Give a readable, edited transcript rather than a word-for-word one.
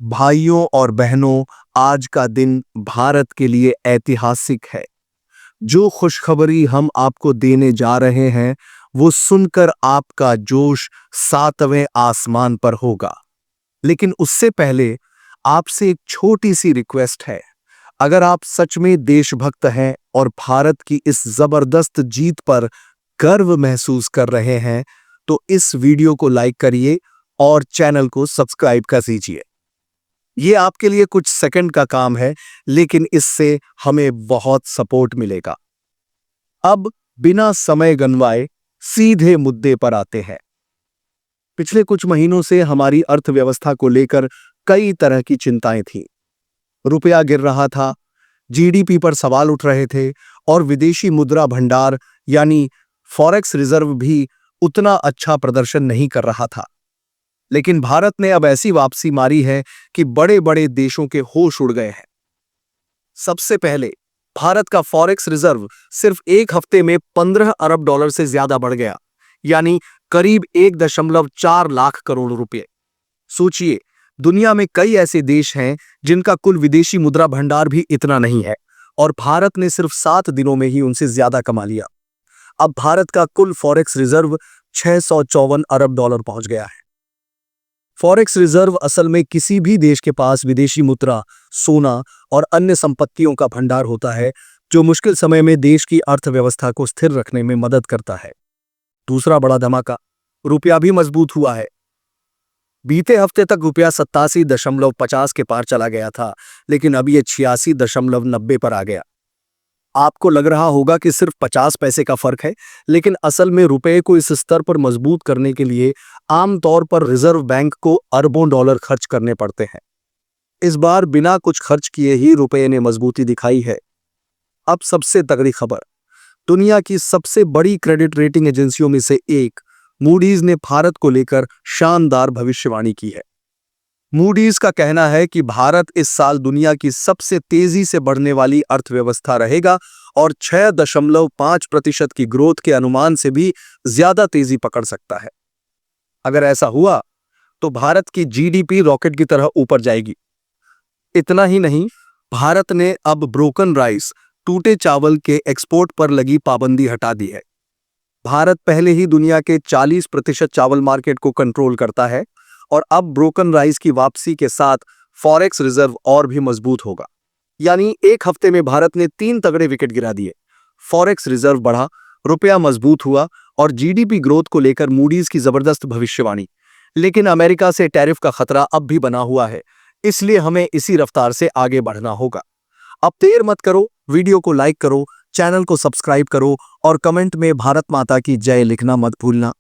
भाइयों और बहनों, आज का दिन भारत के लिए ऐतिहासिक है। जो खुशखबरी हम आपको देने जा रहे हैं, वो सुनकर आपका जोश सातवें आसमान पर होगा। लेकिन उससे पहले आपसे एक छोटी सी रिक्वेस्ट है। अगर आप सच में देशभक्त हैं और भारत की इस जबरदस्त जीत पर गर्व महसूस कर रहे हैं, तो इस वीडियो को लाइक करिए और चैनल को सब्सक्राइब कर दीजिए। ये आपके लिए कुछ सेकंड का काम है, लेकिन इससे हमें बहुत सपोर्ट मिलेगा। अब बिना समय गंवाए सीधे मुद्दे पर आते हैं। पिछले कुछ महीनों से हमारी अर्थव्यवस्था को लेकर कई तरह की चिंताएं थीं। रुपया गिर रहा था, जीडीपी पर सवाल उठ रहे थे और विदेशी मुद्रा भंडार यानी फॉरेक्स रिजर्व भी उतना अच्छा प्रदर्शन नहीं कर रहा था। लेकिन भारत ने अब ऐसी वापसी मारी है कि बड़े बड़े देशों के होश उड़ गए हैं। सबसे पहले भारत का फॉरेक्स रिजर्व सिर्फ एक हफ्ते में 15 अरब डॉलर से ज्यादा बढ़ गया, यानी करीब 1.4 लाख करोड़ रुपए। सोचिए, दुनिया में कई ऐसे देश हैं जिनका कुल विदेशी मुद्रा भंडार भी इतना नहीं है, और भारत ने सिर्फ 7 दिनों में ही उनसे ज्यादा कमा लिया। अब भारत का कुल फॉरेक्स रिजर्व 654 अरब डॉलर पहुंच गया है। फॉरेक्स रिजर्व असल में किसी भी देश के पास विदेशी मुद्रा, सोना और अन्य संपत्तियों का भंडार होता है, जो मुश्किल समय में देश की अर्थव्यवस्था को स्थिर रखने में मदद करता है। दूसरा बड़ा धमाका, रुपया भी मजबूत हुआ है। बीते हफ्ते तक रुपया 87.50 के पार चला गया था, लेकिन अब ये 86.90 पर आ गया। आपको लग रहा होगा कि सिर्फ 50 पैसे का फर्क है, लेकिन असल में रुपए को इस स्तर पर मजबूत करने के लिए आमतौर पर रिजर्व बैंक को अरबों डॉलर खर्च करने पड़ते हैं। इस बार बिना कुछ खर्च किए ही रुपए ने मजबूती दिखाई है। अब सबसे तगड़ी खबर, दुनिया की सबसे बड़ी क्रेडिट रेटिंग एजेंसियों में से एक मूडीज ने भारत को लेकर शानदार भविष्यवाणी की है। मूडीज का कहना है कि भारत इस साल दुनिया की सबसे तेजी से बढ़ने वाली अर्थव्यवस्था रहेगा और 6.5% की ग्रोथ के अनुमान से भी ज्यादा तेजी पकड़ सकता है। अगर ऐसा हुआ तो भारत की जीडीपी रॉकेट की तरह ऊपर जाएगी। इतना ही नहीं, भारत ने अब ब्रोकन राइस, टूटे चावल के एक्सपोर्ट पर लगी पाबंदी हटा दी है। भारत पहले ही दुनिया के 40% चावल मार्केट को कंट्रोल करता है, और अब ब्रोकन राइस की वापसी के साथ फॉरेक्स रिजर्व और भी मजबूत होगा। यानी एक हफ्ते में भारत ने 3 तगड़े विकेट गिरा दिए। फॉरेक्स रिजर्व बढ़ा, रुपया मजबूत हुआ और जीडीपी ग्रोथ को लेकर मूडीज की जबरदस्त भविष्यवाणी। लेकिन अमेरिका से टैरिफ का खतरा अब भी बना हुआ है, इसलिए हमें इसी रफ्तार से आगे बढ़ना होगा। अब देर मत करो, वीडियो को लाइक करो, चैनल को सब्सक्राइब करो और कमेंट में भारत माता की जय लिखना मत भूलना।